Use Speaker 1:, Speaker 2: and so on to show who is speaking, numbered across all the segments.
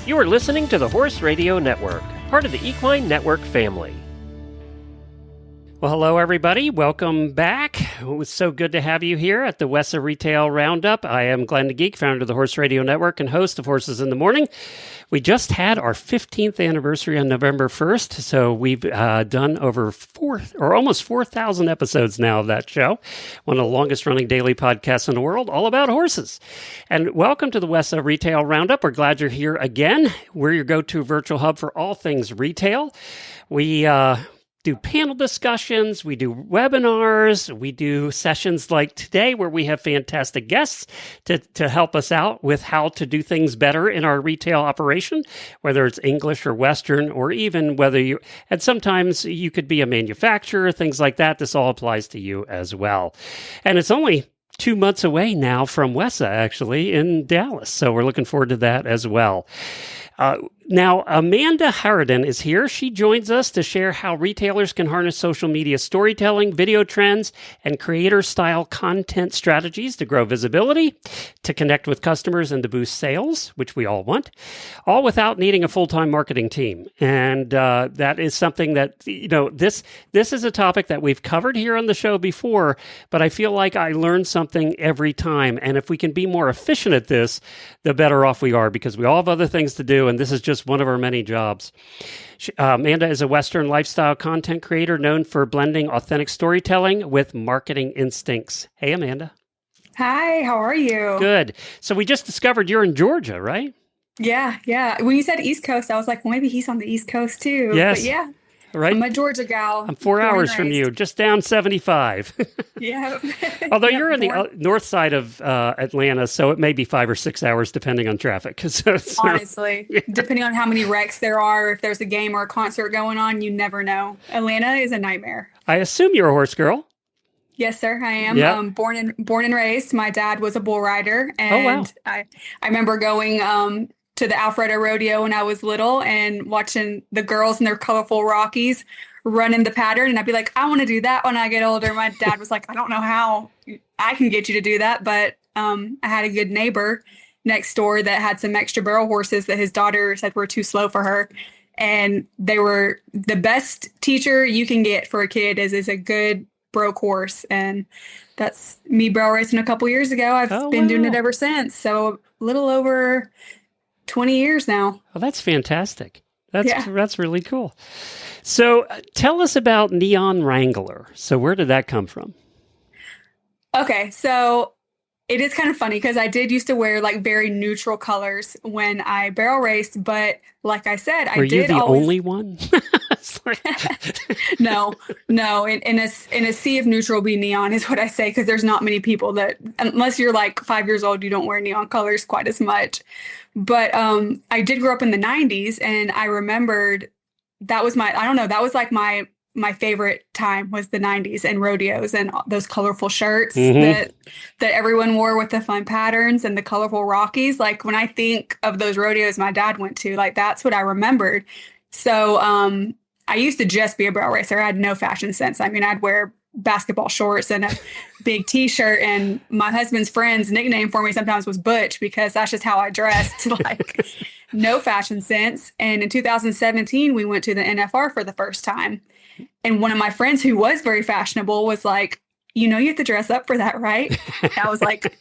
Speaker 1: You are listening to the Horse Radio Network, part of the Equine Network family. Well, hello, everybody. Welcome back. It was so good to have you here at the WESA Retail Roundup. I am Glenn the Geek, founder of the Horse Radio Network and host of Horses in the Morning. We just had our 15th anniversary on November 1st, so we've done over almost 4,000 episodes now of that show, one of the longest-running daily podcasts in the world, all about horses. And welcome to the WESA Retail Roundup. We're glad you're here again. We're your go-to virtual hub for all things retail. We do panel discussions, we do webinars, we do sessions like today where we have fantastic guests to help us out with how to do things better in our retail operation, whether it's English or Western, or even and sometimes you could be a manufacturer, things like that. This all applies to you as well. And it's only 2 months away now from WESA, actually, in Dallas. So we're looking forward to that as well. Now, Amanda Harridan is here. She joins us to share how retailers can harness social media storytelling, video trends, and creator-style content strategies to grow visibility, to connect with customers, and to boost sales, which we all want, all without needing a full-time marketing team. And that is something that, this is a topic that we've covered here on the show before, but I feel like I learn something every time. And if we can be more efficient at this, the better off we are, because we all have other things to do, and this is just one of our many jobs. Amanda is a Western lifestyle content creator known for blending authentic storytelling with marketing instincts. Hey, Amanda.
Speaker 2: Hi, how are you?
Speaker 1: Good. So we just discovered you're in Georgia, right?
Speaker 2: Yeah. When you said East Coast, I was like, well, maybe he's on the East Coast too.
Speaker 1: Yes.
Speaker 2: But yeah.
Speaker 1: Right?
Speaker 2: I'm a Georgia gal.
Speaker 1: I'm 4 hours from you, just down 75.
Speaker 2: Yeah.
Speaker 1: Although you're in the north side of Atlanta, so it may be 5 or 6 hours depending on traffic.
Speaker 2: Honestly, yeah. Depending on how many wrecks there are, if there's a game or a concert going on, you never know. Atlanta is a nightmare.
Speaker 1: I assume you're a horse girl.
Speaker 2: Yes, sir, I am.
Speaker 1: Yep.
Speaker 2: Born and raised. My dad was a bull rider, and I remember going to the Alfredo Rodeo when I was little and watching the girls in their colorful Rockies running the pattern. And I'd be like, I want to do that when I get older. My dad was like, I don't know how I can get you to do that. But I had a good neighbor next door that had some extra barrel horses that his daughter said were too slow for her. And they were the best teacher you can get for a kid is a good broke horse. And that's me barrel racing a couple years ago. I've been doing it ever since. So a little over 20 years now.
Speaker 1: Oh, that's fantastic. That's really cool. So tell us about Neon Wrangler. So where did that come from?
Speaker 2: Okay, so it is kind of funny because I did used to wear like very neutral colors when I barrel raced, but like I said,
Speaker 1: Were you the only one?
Speaker 2: No. In a sea of neutral, be neon is what I say, because there's not many people that, unless you're like 5 years old, you don't wear neon colors quite as much. But I did grow up in the 90s, and I remembered that was my favorite time was the 90s and rodeos and those colorful shirts that everyone wore with the fun patterns and the colorful Rockies. Like when I think of those rodeos my dad went to, like that's what I remembered. So I used to just be a barrel racer. I had no fashion sense. I mean, I'd wear basketball shorts and a big t-shirt, and my husband's friend's nickname for me sometimes was Butch, because that's just how I dressed. Like no fashion sense. And in 2017, we went to the NFR for the first time. And one of my friends who was very fashionable was like, you have to dress up for that, right? I was like,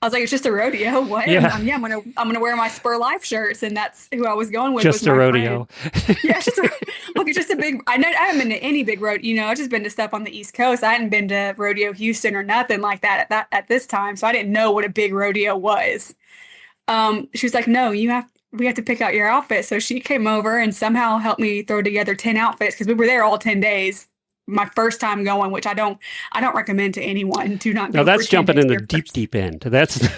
Speaker 2: it's just a rodeo. What?
Speaker 1: Yeah.
Speaker 2: I'm gonna wear my Spur Life shirts, and that's who I was going with.
Speaker 1: Just
Speaker 2: was
Speaker 1: a
Speaker 2: my
Speaker 1: rodeo.
Speaker 2: Friend. Yeah, it's just a big. I haven't been to any big rodeo. I've just been to stuff on the East Coast. I hadn't been to Rodeo Houston or nothing like that at this time, so I didn't know what a big rodeo was. She was like, "No, we have to pick out your outfit." So she came over and somehow helped me throw together 10 outfits, because we were there all 10 days. My first time going, which I don't recommend to anyone. Do not go.
Speaker 1: No, that's jumping in the deep end. That's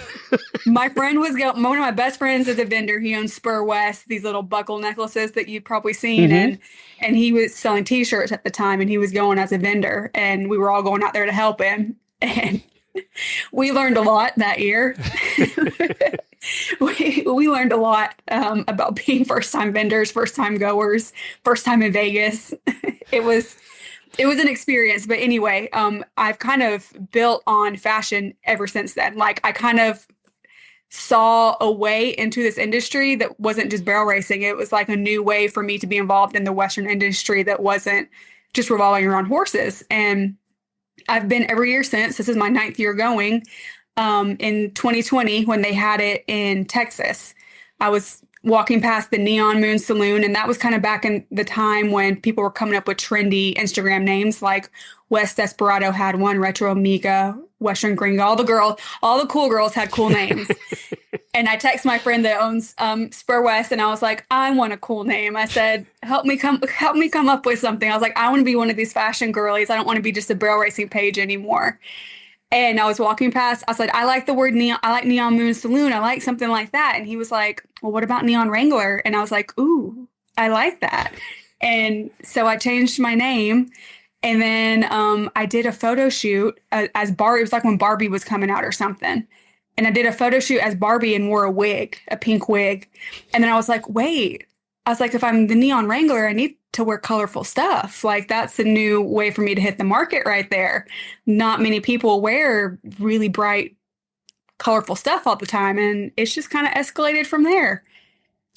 Speaker 2: my friend was one of my best friends is a vendor. He owns Spur West, these little buckle necklaces that you've probably seen, and he was selling T-shirts at the time, and he was going as a vendor, and we were all going out there to help him, and we learned a lot that year. We learned a lot about being first-time vendors, first-time goers, first time in Vegas. It was an experience. But anyway, I've kind of built on fashion ever since then. Like I kind of saw a way into this industry that wasn't just barrel racing. It was like a new way for me to be involved in the Western industry that wasn't just revolving around horses. And I've been every year since. This is my 9th year going. In 2020, when they had it in Texas, I was walking past the Neon Moon Saloon, and that was kind of back in the time when people were coming up with trendy Instagram names, like West Desperado had one, Retro Amiga, Western Gringo. All the cool girls had cool names. And I text my friend that owns Spur West, and I was like, I want a cool name. I said, help me come up with something. I was like, I want to be one of these fashion girlies. I don't want to be just a barrel racing page anymore. And I was walking past, I said, I like the word neon. I like Neon Moon Saloon. I like something like that. And he was like, well, what about Neon Wrangler? And I was like, ooh, I like that. And so I changed my name. And then I did a photo shoot as Barbie. It was like when Barbie was coming out or something. And I did a photo shoot as Barbie and wore a wig, a pink wig. And then I was like, wait, if I'm the Neon Wrangler, I need to wear colorful stuff. Like, that's a new way for me to hit the market right there. Not many people wear really bright, colorful stuff all the time. And it's just kind of escalated from there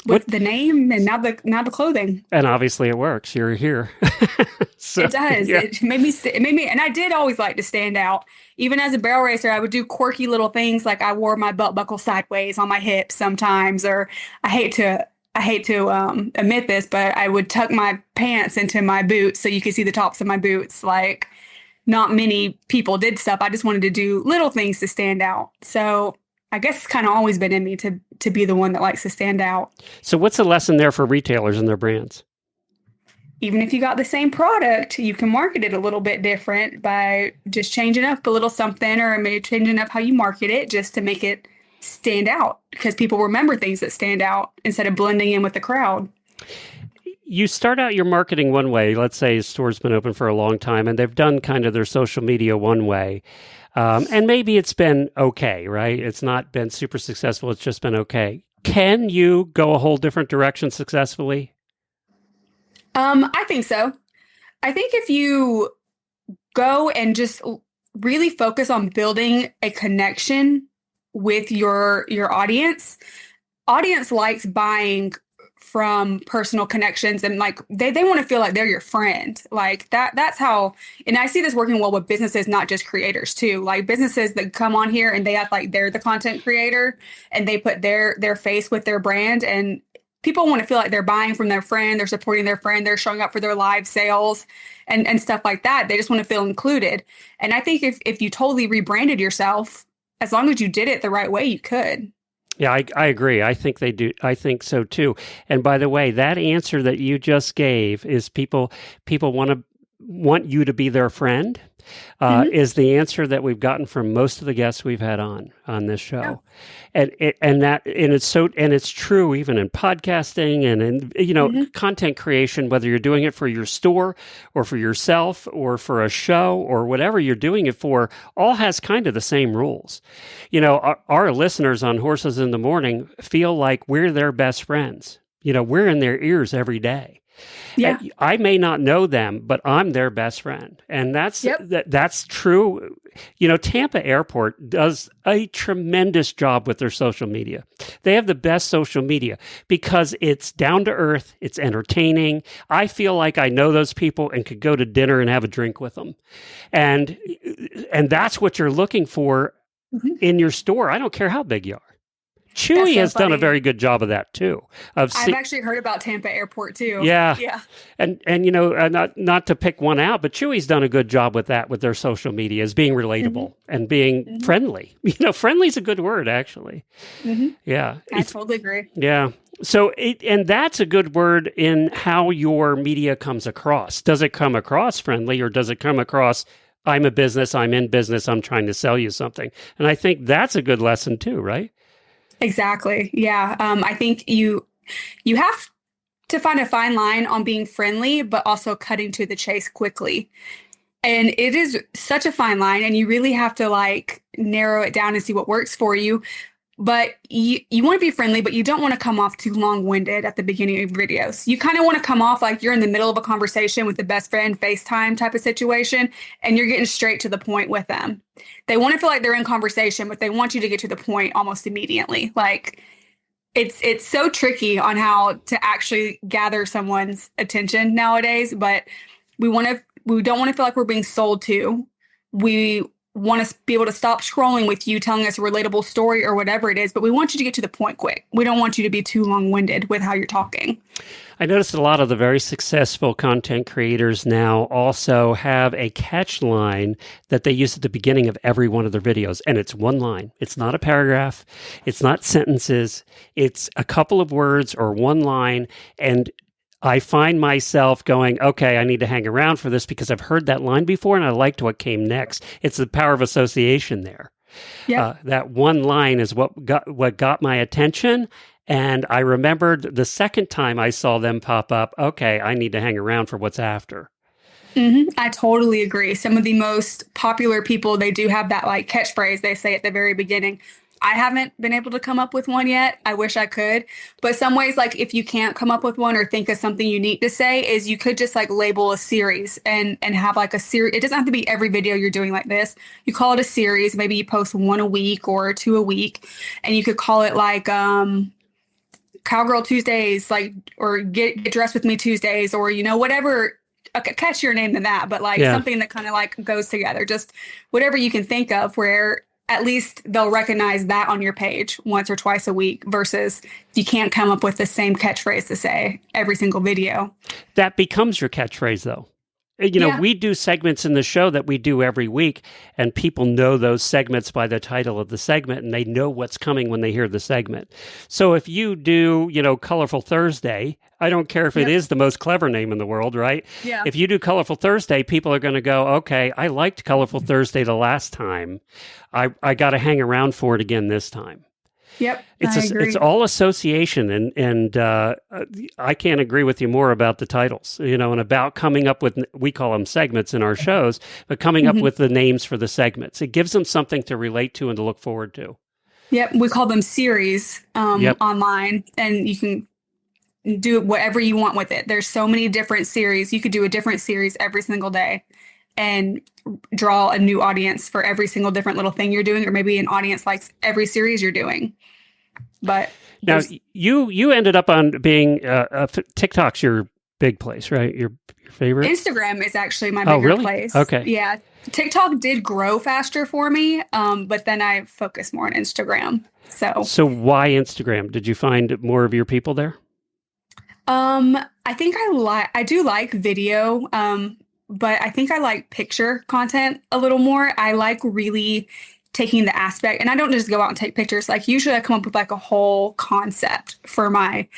Speaker 2: with the name and now the clothing.
Speaker 1: And obviously it works. You're here. So,
Speaker 2: it does.
Speaker 1: Yeah.
Speaker 2: It made me, and I did always like to stand out. Even as a barrel racer, I would do quirky little things. Like I wore my belt buckle sideways on my hips sometimes, or I hate to admit this, but I would tuck my pants into my boots so you could see the tops of my boots. Like, not many people did stuff. I just wanted to do little things to stand out. So I guess it's kind of always been in me to be the one that likes to stand out.
Speaker 1: So what's the lesson there for retailers and their brands?
Speaker 2: Even if you got the same product, you can market it a little bit different by just changing up a little something, or maybe changing up how you market it just to make it stand out, because people remember things that stand out instead of blending in with the crowd.
Speaker 1: You start out your marketing one way. Let's say a store's been open for a long time and they've done kind of their social media one way. And maybe it's been okay, right? It's not been super successful. It's just been okay. Can you go a whole different direction successfully?
Speaker 2: I think so. I think if you go and just really focus on building a connection with your audience likes buying from personal connections, and like they want to feel like they're your friend. Like that's how, and I see this working well with businesses, not just creators too. Like businesses that come on here and they act like they're the content creator and they put their face with their brand, and people want to feel like they're buying from their friend, they're supporting their friend, they're showing up for their live sales and stuff like that. They just want to feel included. And I think if you totally rebranded yourself, as long as you did it the right way, you could.
Speaker 1: Yeah, I agree. I think they do. I think so too. And by the way, that answer that you just gave is people want you to be their friend. Is the answer that we've gotten from most of the guests we've had on this show. Yeah. And it's true even in podcasting and in content creation, whether you're doing it for your store or for yourself or for a show or whatever you're doing it for, all has kind of the same rules. Our listeners on Horses in the Morning feel like we're their best friends. We're in their ears every day. Yeah. I may not know them, but I'm their best friend. And that's true. Tampa Airport does a tremendous job with their social media. They have the best social media because it's down to earth. It's entertaining. I feel like I know those people and could go to dinner and have a drink with them. And that's what you're looking for in your store. I don't care how big you are. Chewy has done a very good job of that too. I've
Speaker 2: actually heard about Tampa Airport too.
Speaker 1: Yeah. And not to pick one out, but Chewy's done a good job with that, with their social media, as being relatable and being friendly. Friendly is a good word, actually. Yeah.
Speaker 2: I totally agree.
Speaker 1: Yeah. So and that's a good word in how your media comes across. Does it come across friendly, or does it come across, I'm a business, I'm in business, I'm trying to sell you something? And I think that's a good lesson too, right?
Speaker 2: Exactly. Yeah. I think you have to find a fine line on being friendly, but also cutting to the chase quickly. And it is such a fine line, and you really have to narrow it down and see what works for you. but you want to be friendly, but you don't want to come off too long-winded at the beginning of videos. You kind of want to come off like you're in the middle of a conversation with the best friend, FaceTime type of situation, and you're getting straight to the point with them. They want to feel like they're in conversation, but they want you to get to the point almost immediately. Like it's so tricky on how to actually gather someone's attention nowadays, but we don't want to feel like we're being sold to. We want to be able to stop scrolling with you telling us a relatable story or whatever it is, but we want you to get to the point quick. We don't want you to be too long-winded with how you're talking.
Speaker 1: I noticed a lot of the very successful content creators now also have a catch line that they use at the beginning of every one of their videos. And it's one line. It's not a paragraph. It's not sentences. It's a couple of words or one line. And I find myself going, okay, I need to hang around for this because I've heard that line before and I liked what came next. It's the power of association there.
Speaker 2: Yeah.
Speaker 1: That one line is what got my attention. And I remembered the second time I saw them pop up, okay, I need to hang around for what's after.
Speaker 2: I totally agree. Some of the most popular people, they do have that like catchphrase they say at the very beginning. I haven't been able to come up with one yet. I wish I could. But some ways, like if you can't come up with one or think of something unique to say, is you could just like label a series and have like a series. It doesn't have to be every video you're doing like this. You call it a series. Maybe you post one a week or two a week. And you could call it like Cowgirl Tuesdays, like, or get dressed with me Tuesdays, or, whatever. Okay, catchier name than that, but like something that kind of like goes together. Just whatever you can think of where at least they'll recognize that on your page once or twice a week versus you can't come up with the same catchphrase to say every single video.
Speaker 1: That becomes your catchphrase, though. We do segments in the show that we do every week, and people know those segments by the title of the segment, and they know what's coming when they hear the segment. So if you do, Colorful Thursday, I don't care if it is the most clever name in the world, right?
Speaker 2: Yeah.
Speaker 1: If you do Colorful Thursday, people are going to go, okay, I liked Colorful Thursday the last time. I got to hang around for it again this time.
Speaker 2: Yep, I agree.
Speaker 1: It's all association, and I can't agree with you more about the titles, and about coming up with, we call them segments in our shows, but coming up with the names for the segments. It gives them something to relate to and to look forward to.
Speaker 2: Yep, we call them series online, and you can do whatever you want with it. There's so many different series. You could do a different series every single day and draw a new audience for every single different little thing you're doing, or maybe an audience likes every series you're doing. But
Speaker 1: now you ended up on being TikTok's your big place, right? Your favorite?
Speaker 2: Instagram is actually my bigger place.
Speaker 1: Okay.
Speaker 2: Yeah. TikTok did grow faster for me, but then I focused more on Instagram. So
Speaker 1: why Instagram? Did you find more of your people there?
Speaker 2: I think I do like video, but I think I like picture content a little more. I like really taking the aspect, and I don't just go out and take pictures. Like usually I come up with like a whole concept for my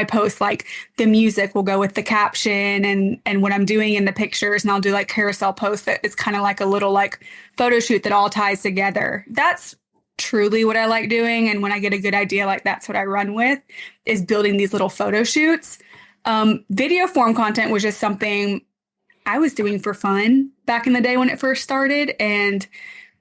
Speaker 2: post. Like the music will go with the caption and what I'm doing in the pictures, and I'll do like carousel posts that it's kind of like a little like photo shoot that all ties together. That's truly what I like doing. And when I get a good idea, like that's what I run with, is building these little photo shoots. Video form content was just something I was doing for fun back in the day when it first started, and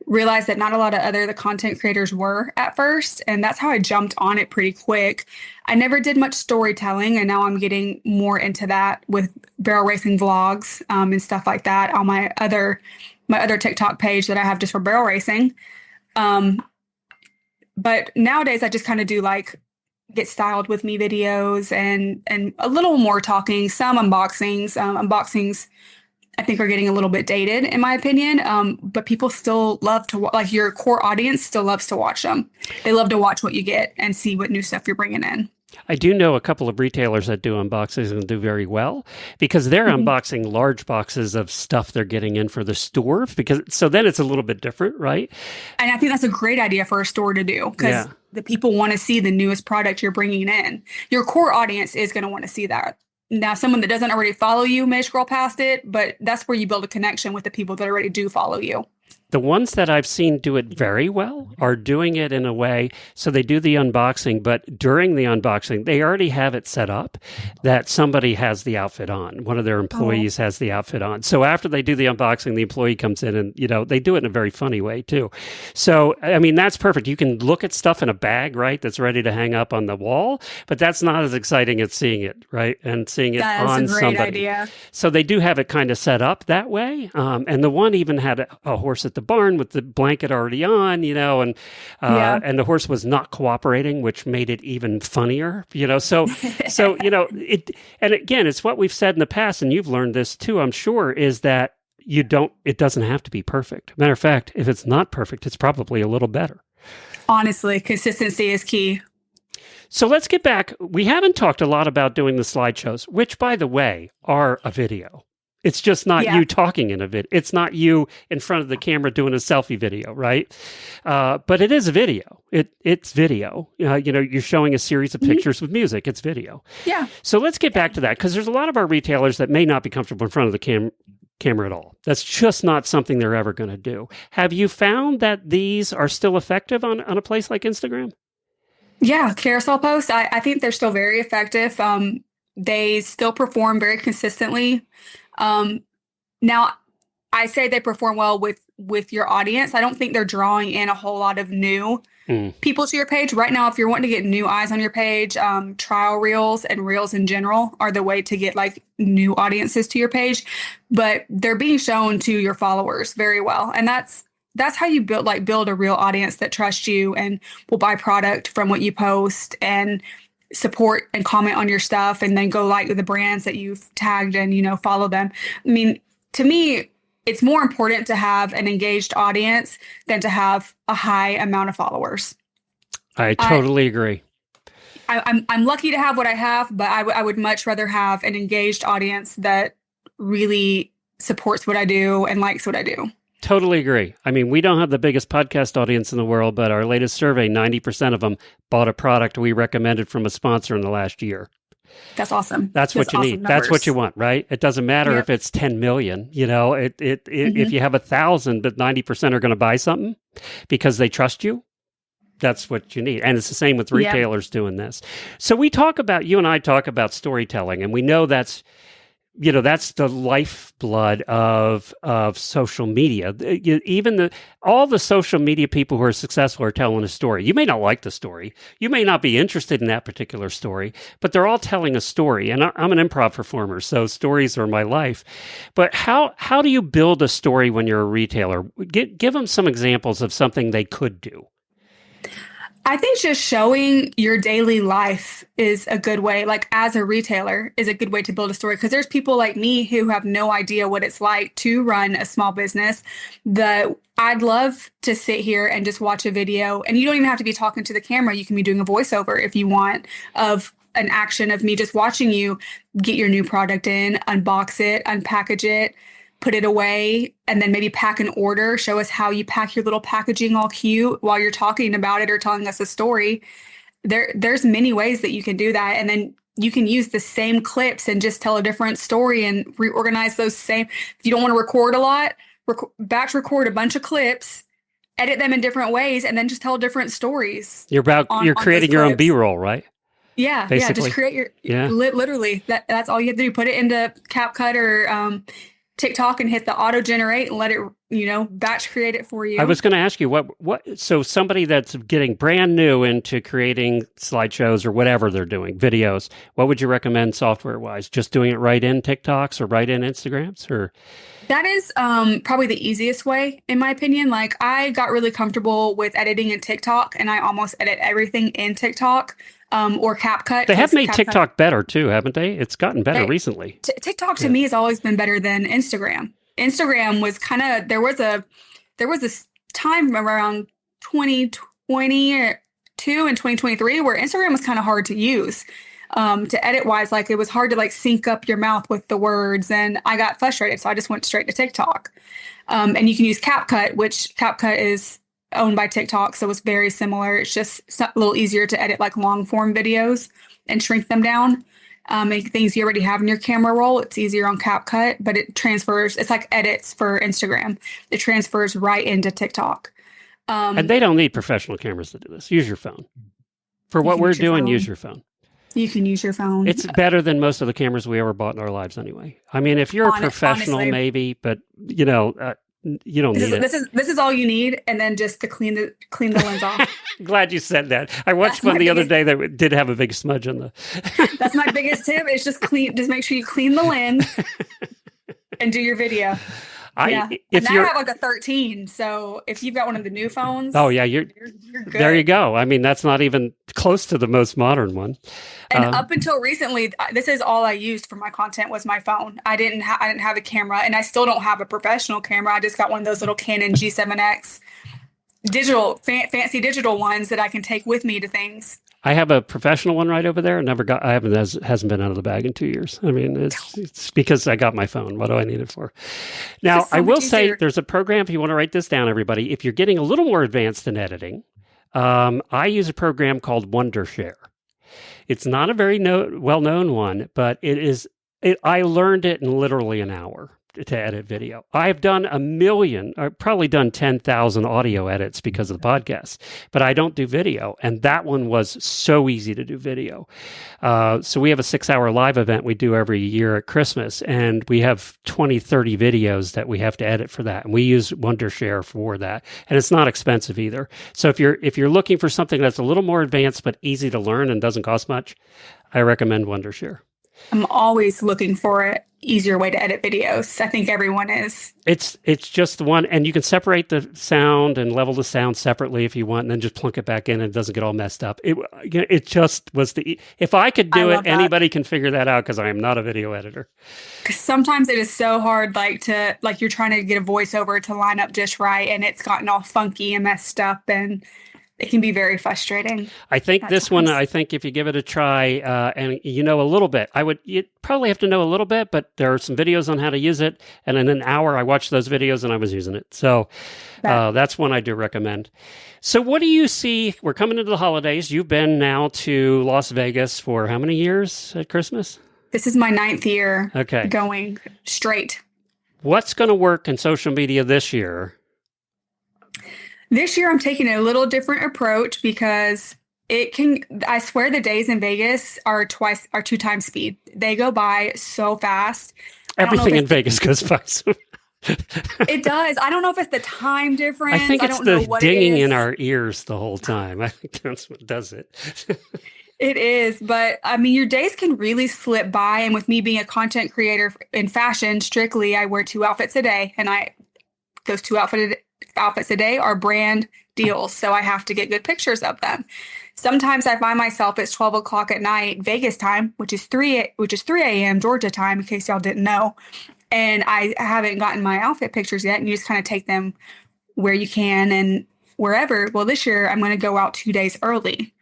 Speaker 2: realized that not a lot of the content creators were at first. And that's how I jumped on it pretty quick. I never did much storytelling, and now I'm getting more into that with barrel racing vlogs and stuff like that on my other TikTok page that I have just for barrel racing. But nowadays I just kind of do like get styled with me videos and a little more talking, some unboxings. Unboxings I think are getting a little bit dated in my opinion. But people still love to like your core audience still loves to watch them. They love to watch what you get and see what new stuff you're bringing in.
Speaker 1: I do know a couple of retailers that do unboxings and do very well because they're unboxing large boxes of stuff they're getting in for the store, so then it's a little bit different, right?
Speaker 2: And I think that's a great idea for a store to do because the people want to see the newest product you're bringing in. Your core audience is going to want to see that. Now, someone that doesn't already follow you may scroll past it, but that's where you build a connection with the people that already do follow you.
Speaker 1: The ones that I've seen do it very well are doing it in a way, so they do the unboxing, but during the unboxing, they already have it set up that somebody has the outfit on. One of their employees has the outfit on. So after they do the unboxing, the employee comes in and, they do it in a very funny way too. So, I mean, that's perfect. You can look at stuff in a bag, right, that's ready to hang up on the wall, but that's not as exciting as seeing it, right, and seeing it on somebody. That's a great idea. So they do have it kind of set up that way. And the one even had a horse at the barn with the blanket already on, and the horse was not cooperating, which made it even funnier, so it, and again, it's what we've said in the past, and you've learned this too, I'm sure, is that it doesn't have to be perfect. Matter of fact, if it's not perfect, it's probably a little better.
Speaker 2: Honestly, consistency is key.
Speaker 1: So let's get back. We haven't talked a lot about doing the slideshows, which, by the way, are a video. It's just not you talking in a vid. It's not you in front of the camera doing a selfie video, right? But it is a video. It's video. You're showing a series of pictures with music. It's video.
Speaker 2: Yeah.
Speaker 1: So let's get back to that, because there's a lot of our retailers that may not be comfortable in front of the camera at all. That's just not something they're ever going to do. Have you found that these are still effective on a place like Instagram?
Speaker 2: Yeah, carousel posts, I think they're still very effective. They still perform very consistently. Now, I say they perform well with your audience. I don't think they're drawing in a whole lot of new people to your page. Right now, if you're wanting to get new eyes on your page, trial reels and reels in general are the way to get like new audiences to your page. But they're being shown to your followers very well. And that's how you build a real audience that trusts you and will buy product from what you post and support and comment on your stuff, and then go like the brands that you've tagged and, follow them. I mean, to me, it's more important to have an engaged audience than to have a high amount of followers.
Speaker 1: I totally agree.
Speaker 2: I'm lucky to have what I have, but I would much rather have an engaged audience that really supports what I do and likes what I do.
Speaker 1: Totally agree. I mean, we don't have the biggest podcast audience in the world, but our latest survey, 90% of them bought a product we recommended from a sponsor in the last year.
Speaker 2: That's awesome.
Speaker 1: That's what you need. Numbers. That's what you want, right? It doesn't matter if it's 10 million, if you have 1,000, but 90% are going to buy something because they trust you. That's what you need. And it's the same with retailers doing this. So you and I talk about storytelling, and we know that's the lifeblood of social media. Even all the social media people who are successful are telling a story. You may not like the story. You may not be interested in that particular story, but they're all telling a story. And I'm an improv performer, so stories are my life. But how do you build a story when you're a retailer? Give them some examples of something they could do.
Speaker 2: I think just showing your daily life is a good way, like as a retailer, is a good way to build a story. Because there's people like me who have no idea what it's like to run a small business. I'd love to sit here and just watch a video, and you don't even have to be talking to the camera. You can be doing a voiceover if you want, of an action of me just watching you get your new product in, unbox it, unpackage it, put it away, and then maybe pack an order, show us how you pack your little packaging all cute while you're talking about it or telling us a story. There's many ways that you can do that. And then you can use the same clips and just tell a different story and reorganize those same. If you don't want to record a lot, batch record a bunch of clips, edit them in different ways, and then just tell different stories.
Speaker 1: You're creating your own B-roll, right?
Speaker 2: Yeah.
Speaker 1: Basically.
Speaker 2: Yeah. Just create literally that's all you have to do. Put it into CapCut or, TikTok and hit the auto generate and let it, batch create it for you.
Speaker 1: I was going to ask you so somebody that's getting brand new into creating slideshows or whatever they're doing, videos, what would you recommend software wise? Just doing it right in TikToks or right in Instagrams or?
Speaker 2: That is probably the easiest way, in my opinion. Like, I got really comfortable with editing in TikTok, and I almost edit everything in TikTok or CapCut.
Speaker 1: They have made TikTok better too, haven't they? It's gotten better recently.
Speaker 2: TikTok to me has always been better than Instagram. Instagram was there was this time around 2022 and 2023 where Instagram was kind of hard to use. To edit wise, like it was hard to like sync up your mouth with the words, and I got frustrated, so I just went straight to TikTok. And you can use CapCut, which CapCut is owned by TikTok, so it's very similar. It's just a little easier to edit like long form videos and shrink them down. make things you already have in your camera roll. It's easier on CapCut, but it transfers. It's like edits for Instagram. It transfers right into TikTok.
Speaker 1: And they don't need professional cameras to do this. Use your phone. For
Speaker 2: You
Speaker 1: what
Speaker 2: can
Speaker 1: we're
Speaker 2: use your
Speaker 1: doing,
Speaker 2: phone.
Speaker 1: use your phone.
Speaker 2: You can use your phone.
Speaker 1: It's better than most of the cameras we ever bought in our lives anyway. I mean, if you're a professional,
Speaker 2: honestly,
Speaker 1: maybe, but you don't need it.
Speaker 2: This is all you need, and then just to clean the lens off.
Speaker 1: Glad you said that. I watched one the other day that did have a big smudge on the.
Speaker 2: That's my biggest tip. Is just make sure you clean the lens and do your video. I have like a 13, so if you've got one of the new phones,
Speaker 1: oh yeah, you're good. There you go. I mean, that's not even close to the most modern one.
Speaker 2: And up until recently, this is all I used for my content was my phone. I didn't have a camera, and I still don't have a professional camera. I just got one of those little Canon G7X fancy digital ones that I can take with me to things.
Speaker 1: I have a professional one right over there. Hasn't been out of the bag in 2 years. I mean, it's because I got my phone. What do I need it for? Now, I will say there's a program, if you want to write this down, everybody, if you're getting a little more advanced in editing, I use a program called Wondershare. It's not a very well-known one, but I learned it in literally an hour to edit video. I've done I've probably done 10,000 audio edits because of the podcast, but I don't do video. And that one was so easy to do video. So we have a 6-hour live event we do every year at Christmas, and we have 20, 30 videos that we have to edit for that. And we use Wondershare for that. And it's not expensive either. So if you're looking for something that's a little more advanced, but easy to learn and doesn't cost much, I recommend Wondershare.
Speaker 2: I'm always looking for an easier way to edit videos. I think everyone is.
Speaker 1: It's just the one, and you can separate the sound and level the sound separately if you want, and then just plunk it back in, and it doesn't get all messed up. It just was if I could do it, anybody can figure that out because I am not a video editor.
Speaker 2: Because sometimes it is so hard, like you're trying to get a voiceover to line up just right, and it's gotten all funky and messed up, and it can be very frustrating.
Speaker 1: I think this one, if you give it a try and you know a little bit, you'd probably have to know a little bit, but there are some videos on how to use it. And in an hour, I watched those videos and I was using it. So that's one I do recommend. So what do you see? We're coming into the holidays. You've been now to Las Vegas for how many years at Christmas?
Speaker 2: This is my 9th year going straight.
Speaker 1: What's going to work in social media this year?
Speaker 2: This year, I'm taking a little different approach because I swear the days in Vegas are 2 times speed. They go by so fast.
Speaker 1: Everything in Vegas goes by so
Speaker 2: It does. I don't know if it's the time difference.
Speaker 1: I think it's the dinging in our ears the whole time. I think that's what does it.
Speaker 2: It is. But I mean, your days can really slip by. And with me being a content creator in fashion, strictly, I wear 2 outfits a day. And those 2 outfits a day are brand deals. So I have to get good pictures of them. Sometimes I find myself it's 12 o'clock at night, Vegas time, which is 3 a.m. Georgia time, in case y'all didn't know. And I haven't gotten my outfit pictures yet. And you just kind of take them where you can and wherever. Well, this year I'm going to go out 2 days early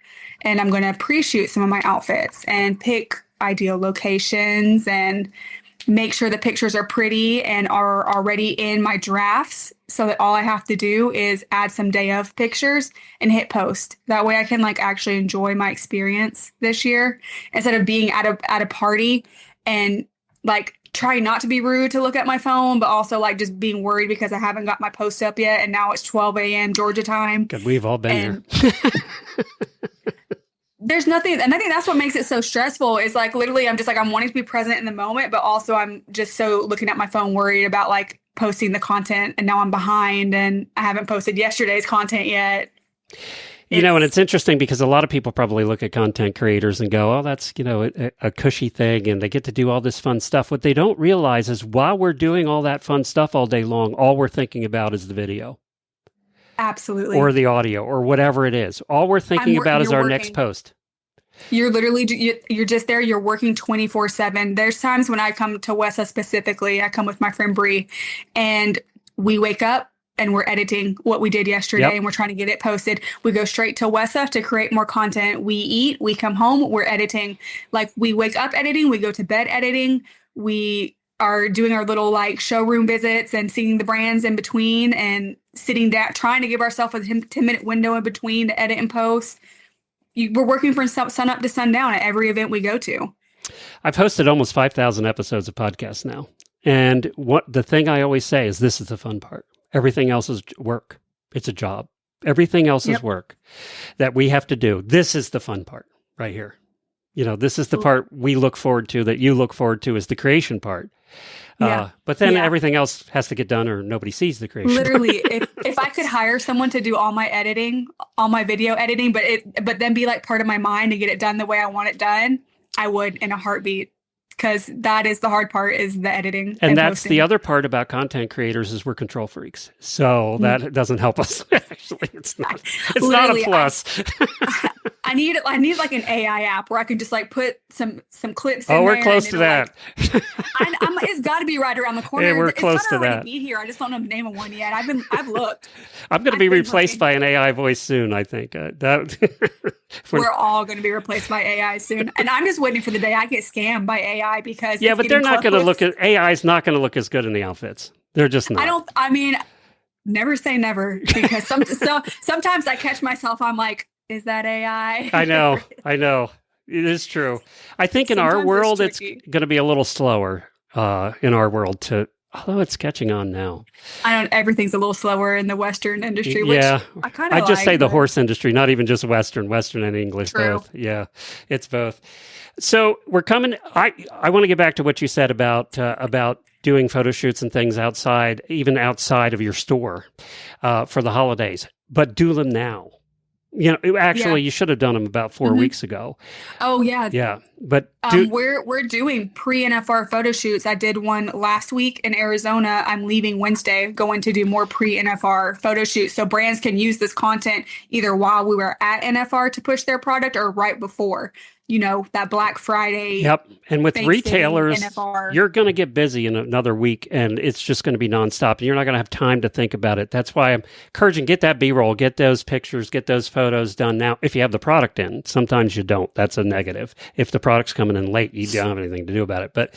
Speaker 2: and I'm going to pre-shoot some of my outfits and pick ideal locations and make sure the pictures are pretty and are already in my drafts so that all I have to do is add some day of pictures and hit post. That way I can actually enjoy my experience this year instead of being at a party and try not to be rude to look at my phone, but also just being worried because I haven't got my post up yet. And now it's 12 a.m. Georgia time.
Speaker 1: God, we've all been there.
Speaker 2: There's nothing. And I think that's what makes it so stressful is literally I'm wanting to be present in the moment, but also I'm just so looking at my phone worried about posting the content. And now I'm behind and I haven't posted yesterday's content yet.
Speaker 1: And it's interesting because a lot of people probably look at content creators and go, oh, that's, a cushy thing. And they get to do all this fun stuff. What they don't realize is while we're doing all that fun stuff all day long, all we're thinking about is the video.
Speaker 2: Absolutely.
Speaker 1: Or the audio or whatever it is. All we're thinking about is our next post.
Speaker 2: You're literally, you're just there. You're working 24/7. There's times when I come to WESA specifically, I come with my friend Bree and we wake up and we're editing what we did yesterday and we're trying to get it posted. We go straight to WESA to create more content. We eat, we come home, we're editing. We wake up editing, we go to bed editing. We are doing our little showroom visits and seeing the brands in between and sitting down, trying to give ourselves a 10-minute window in between to edit and post. We're working from sun up to sundown at every event we go to.
Speaker 1: I've hosted almost 5,000 episodes of podcasts now. And the thing I always say is this is the fun part. Everything else is work. It's a job. Everything else is work that we have to do. This is the fun part right here. This is the part we look forward to, that you look forward to, is the creation part. But then everything else has to get done or nobody sees the creation.
Speaker 2: Literally, if I could hire someone to do all my editing, all my video editing, but then be like part of my mind and get it done the way I want it done, I would in a heartbeat. Because that is the hard part, is the editing.
Speaker 1: And that's posting. The other part about content creators is we're control freaks. So that doesn't help us. Actually, it's not a plus. I need like an AI app where I can just like put some clips in there. Oh, we're close to that.
Speaker 2: It's got to be right around the corner.
Speaker 1: Yeah, we're close to that.
Speaker 2: Be here. I just don't know the name of one yet. I've looked.
Speaker 1: I'm going to be replaced by an AI voice soon, I think.
Speaker 2: We're all going to be replaced by AI soon. And I'm just waiting for the day I get scammed by AI, because
Speaker 1: but they're not going to look at AI is not going to look as good in the outfits. They're just not.
Speaker 2: Never say never, because sometimes I catch myself. I'm like, is that AI?
Speaker 1: I know. It is true. I think in our world, it's going to be a little slower in our world although it's catching on now.
Speaker 2: Everything's a little slower in the Western industry, which I kind of
Speaker 1: I just say the horse industry, not even just Western and English,
Speaker 2: true.
Speaker 1: Both. Yeah, it's both. So we're coming, I want to get back to what you said about doing photo shoots and things outside, even outside of your store for the holidays, but do them now. You should have done them about 4 weeks ago.
Speaker 2: Oh yeah.
Speaker 1: Yeah. But
Speaker 2: we're doing pre-NFR photo shoots. I did one last week in Arizona. I'm leaving Wednesday, going to do more pre-NFR photo shoots. So brands can use this content either while we were at NFR to push their product or right before, that Black Friday.
Speaker 1: Yep. And with retailers,
Speaker 2: NFR.
Speaker 1: You're going to get busy in another week, and it's just going to be nonstop. And you're not going to have time to think about it. That's why I'm encouraging, get that B-roll, get those pictures, get those photos done now. If you have the product in, sometimes you don't. That's a negative. If the product's coming in late, you don't have anything to do about it. But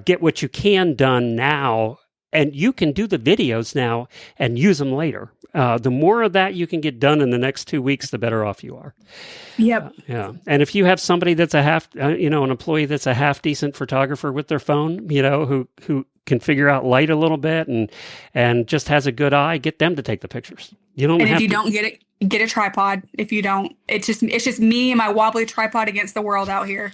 Speaker 1: get what you can done now, and you can do the videos now and use them later. The more of that you can get done in the next 2 weeks, the better off you are.
Speaker 2: Yep.
Speaker 1: Yeah. And if you have somebody that's an employee that's a half decent photographer with their phone, who can figure out light a little bit and just has a good eye, get them to take the pictures.
Speaker 2: Don't get it, get a tripod. If you don't, it's just me and my wobbly tripod against the world out here.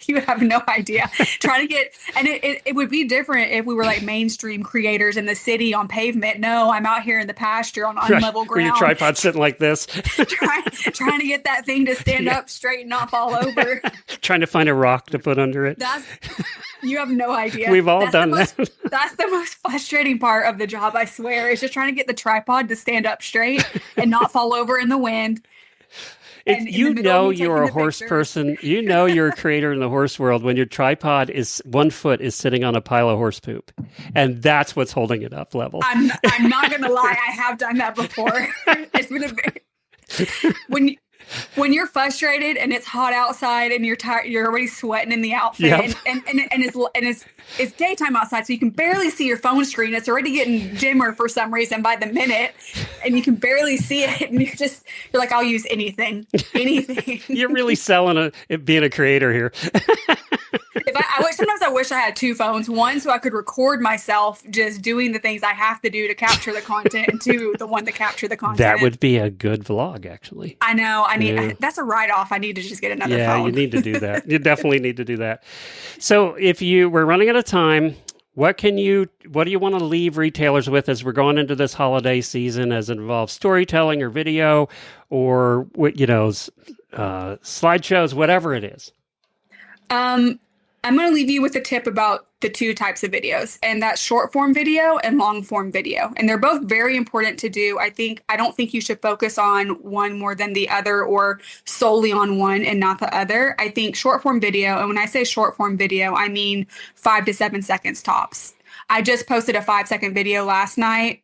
Speaker 2: You have no idea. Trying to get, and it would be different if we were like mainstream creators in the city on pavement. No, I'm out here in the pasture on unlevel ground.
Speaker 1: Where your tripod's sitting like this.
Speaker 2: trying to get that thing to stand up straight and not fall over.
Speaker 1: Trying to find a rock to put under it.
Speaker 2: You have no idea.
Speaker 1: We've all done that.
Speaker 2: That's the most frustrating part of the job, I swear. Is just trying to get the tripod to stand up straight and not fall over in the wind.
Speaker 1: You're a horse person. You're a creator in the horse world when your tripod is 1 foot is sitting on a pile of horse poop, and that's what's holding it up level.
Speaker 2: I'm not gonna lie. I have done that before. It's been when you're frustrated and it's hot outside and you're tired, you're already sweating in the outfit, and it's daytime outside, so you can barely see your phone screen. It's already getting dimmer for some reason by the minute, and you can barely see it. And you're like, I'll use anything.
Speaker 1: You're really selling being a creator here.
Speaker 2: Sometimes I wish I had 2 phones. One, so I could record myself just doing the things I have to do to capture the content, and 2, the one to capture the content.
Speaker 1: That would be a good vlog, actually.
Speaker 2: I know. That's a write-off. I need to just get another phone.
Speaker 1: Yeah, you need to do that. You definitely need to do that. So we're running out of time. What do you want to leave retailers with as we're going into this holiday season, as it involves storytelling or video or slideshows, whatever it is?
Speaker 2: I'm going to leave you with a tip about the 2 types of videos, and that's short form video and long form video. And they're both very important to do. I don't think you should focus on one more than the other, or solely on one and not the other. I think short form video, and when I say short form video, I mean 5 to 7 seconds tops. I just posted a 5-second video last night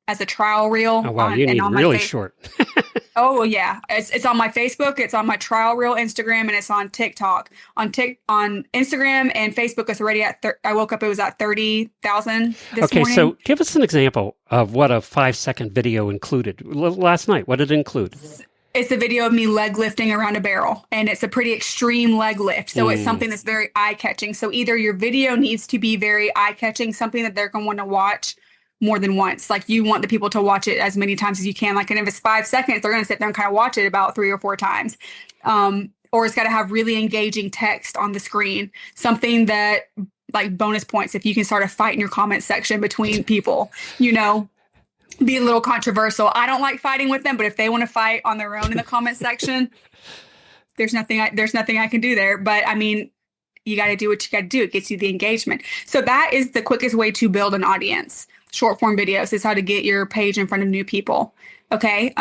Speaker 2: as a trial reel.
Speaker 1: Oh, wow. You need really short.
Speaker 2: Oh, yeah. It's on my Facebook. It's on my trial reel Instagram, and it's on TikTok. On Instagram and Facebook, it's already at, I woke up, it was at 30,000 this morning.
Speaker 1: Okay, so give us an example of what a 5-second video included. Last night, what did it include?
Speaker 2: It's a video of me leg lifting around a barrel, and it's a pretty extreme leg lift. So it's something that's very eye-catching. So either your video needs to be very eye-catching, something that they're going to want to watch more than once. Like you want the people to watch it as many times as you can. Like, and if it's 5 seconds, they're going to sit there and kind of watch it about 3 or 4 times. Or it's got to have really engaging text on the screen, something that like bonus points. If you can start a fight in your comment section between people, you know, be a little controversial. I don't like fighting with them, but if they want to fight on their own in the comment section, there's nothing I can do there. But I mean, you got to do what you got to do. It gets you the engagement. So that is the quickest way to build an audience. Short form videos is how to get your page in front of new people. Okay.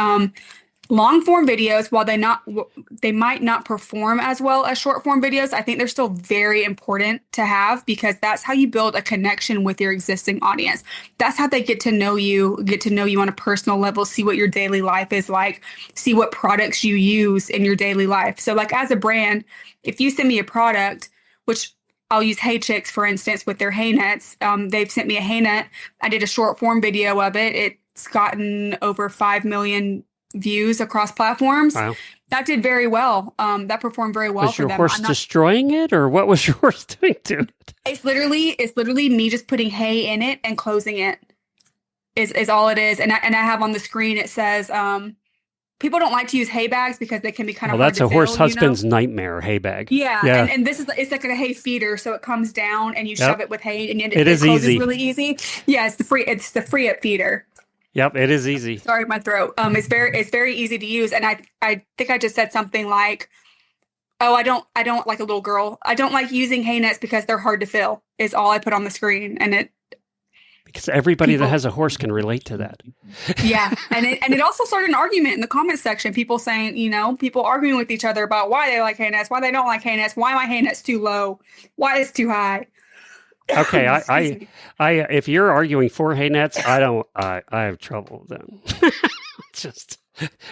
Speaker 2: Long form videos, while they might not perform as well as short form videos, I think they're still very important to have, because that's how you build a connection with your existing audience. That's how they get to know you on a personal level, see what your daily life is like, see what products you use in your daily life. So like as a brand, if you send me a product, which I'll use Hey Chicks, for instance, with their hay nets. They've sent me a hay net. I did a short form video of it. It's gotten over 5 million views across platforms.
Speaker 1: Wow.
Speaker 2: That did very well. That performed very well
Speaker 1: was
Speaker 2: for them.
Speaker 1: Was your horse destroying it, or what was your horse doing to it?
Speaker 2: It's literally me just putting hay in it and closing it is all it is. And I have on the screen, it says, people don't like to use hay bags because they can be kind of hard to fill.
Speaker 1: That's a horse husband's nnightmare, hay bag.
Speaker 2: Yeah. And this is, it's like a hay feeder. So it comes down and you shove it with hay, and it
Speaker 1: is
Speaker 2: closes
Speaker 1: easy.
Speaker 2: Really easy. Yeah. It's the free up feeder.
Speaker 1: Yep, it is easy.
Speaker 2: Sorry, my throat. It's very easy to use. And I think I just said something like, oh, I don't like a little girl. I don't like using hay nets because they're hard to fill, is all I put on the screen. And
Speaker 1: because everybody that has a horse can relate to that.
Speaker 2: Yeah. And it also started an argument in the comment section. People saying, people arguing with each other about why they like hay nets, why they don't like hay nets, why my hay net's too low, why it's too high.
Speaker 1: Okay, I if you're arguing for hay nets, I have trouble with them. Just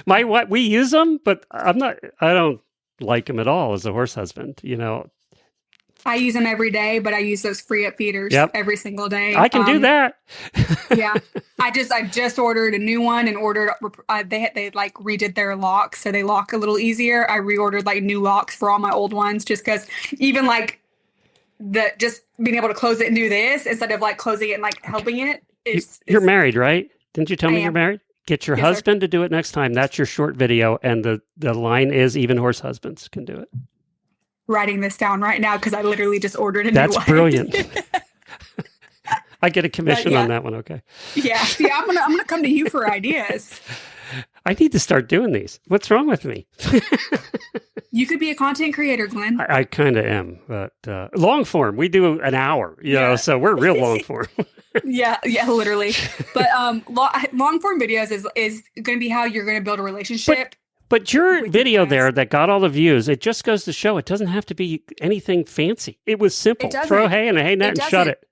Speaker 1: we use them, but I don't like them at all as a horse husband,
Speaker 2: I use them every day, but I use those free up feeders every single day.
Speaker 1: I can do that.
Speaker 2: Yeah. I just ordered a new one and they like redid their locks, so they lock a little easier. I reordered like new locks for all my old ones, just because even like just being able to close it and do this instead of like closing it and like helping it.
Speaker 1: You're married, right? Didn't you tell me you're married? Get your husband to do it next time. That's your short video. And the line is even horse husbands can do it.
Speaker 2: Writing this down right now because I literally just ordered a new one.
Speaker 1: That's brilliant. I get a commission on that one. Okay.
Speaker 2: Yeah. See, I'm gonna come to you for ideas.
Speaker 1: I need to start doing these. What's wrong with me?
Speaker 2: You could be a content creator, Glenn.
Speaker 1: I kind of am, but long form, we do an hour, so we're real long form.
Speaker 2: Yeah, literally. But long form videos is going to be how you're going to build a relationship.
Speaker 1: But your video there that got all the views, it just goes to show it doesn't have to be anything fancy. It was simple. Throw hay in a hay net and shut it.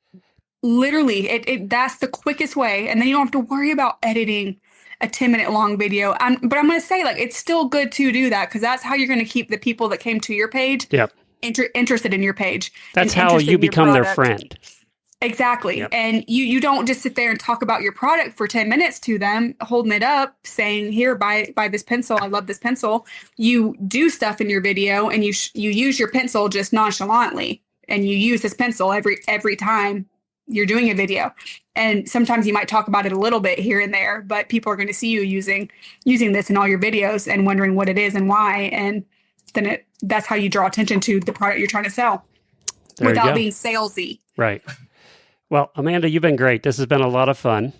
Speaker 2: Literally, that's the quickest way. And then you don't have to worry about editing a 10-minute long video. But I'm going to say, like, it's still good to do that because that's how you're going to keep the people that came to your page interested in your page.
Speaker 1: That's how you become their friend.
Speaker 2: Exactly. Yep. And you don't just sit there and talk about your product for 10 minutes to them, holding it up, saying, here, buy this pencil. I love this pencil. You do stuff in your video and you use your pencil just nonchalantly. And you use this pencil every time you're doing a video. And sometimes you might talk about it a little bit here and there, but people are going to see you using this in all your videos and wondering what it is and why. And then that's how you draw attention to the product you're trying to sell without being salesy.
Speaker 1: Right. Well, Amanda, you've been great. This has been a lot of fun.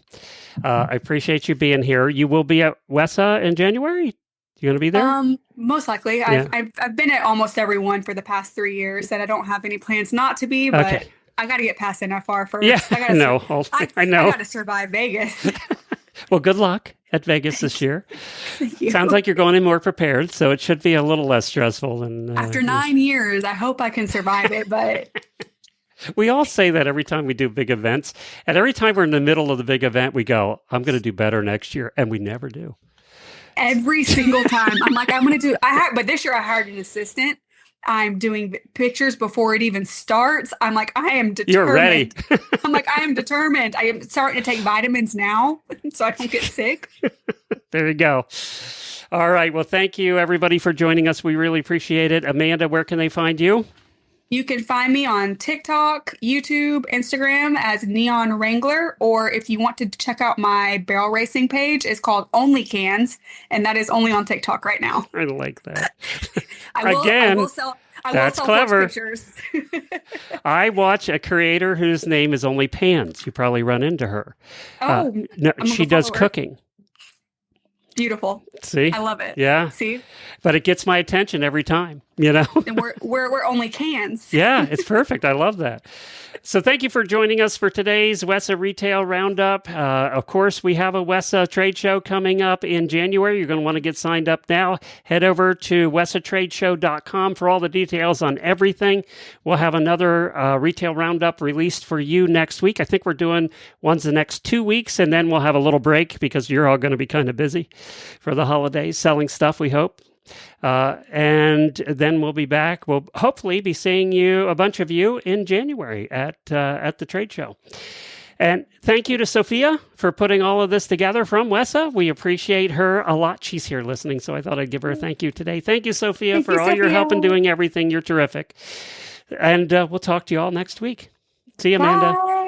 Speaker 1: I appreciate you being here. You will be at WESA in January? You going to be there?
Speaker 2: Most likely. Yeah. I've been at almost every one for the past 3 years, and I don't have any plans not to be, but okay. I got to get past NFR first.
Speaker 1: Yeah, I know. I know.
Speaker 2: I got to survive Vegas.
Speaker 1: Well, good luck at Vegas this year.
Speaker 2: Thank you.
Speaker 1: Sounds like you're going in more prepared, so it should be a little less stressful. Than
Speaker 2: after 9 years, I hope I can survive it, but...
Speaker 1: We all say that every time we do big events, and every time we're in the middle of the big event, we go, I'm going to do better next year, and we never do.
Speaker 2: Every single time. I'm like, I'm going to do... But this year I hired an assistant. I'm doing pictures before it even starts. I'm like, I am determined.
Speaker 1: You're ready.
Speaker 2: I'm like, I am determined. I am starting to take vitamins now so I don't get sick.
Speaker 1: There you go. All right. Well, thank you, everybody, for joining us. We really appreciate it. Amanda, where can they find you?
Speaker 2: You can find me on TikTok, YouTube, Instagram as Neon Wrangler, or if you want to check out my barrel racing page, it's called Only Cans, and that is only on TikTok right now.
Speaker 1: I like that.
Speaker 2: I will sell
Speaker 1: clever.
Speaker 2: Pictures.
Speaker 1: I watch a creator whose name is Only Pans. You probably run into her.
Speaker 2: Oh,
Speaker 1: no, she does cooking.
Speaker 2: Beautiful.
Speaker 1: See?
Speaker 2: I love it.
Speaker 1: Yeah.
Speaker 2: See?
Speaker 1: But it gets my attention every time, you know?
Speaker 2: And we're Only Cans.
Speaker 1: Yeah, it's perfect. I love that. So thank you for joining us for today's WESA Retail Roundup. Of course, we have a WESA trade show coming up in January. You're going to want to get signed up now. Head over to wesatradeshow.com for all the details on everything. We'll have another Retail Roundup released for you next week. I think we're doing ones the next 2 weeks, and then we'll have a little break because you're all going to be kind of busy for the holidays selling stuff, we hope. And then we'll be back. We'll hopefully be seeing a bunch of you in January at the trade show. And thank you to Sophia for putting all of this together from WESA. We appreciate her a lot. She's here listening, so I thought I'd give her a thank you today. Thank you, Sophia, for all your help in doing everything. You're terrific. And we'll talk to you all next week. See you, Amanda.
Speaker 2: Bye.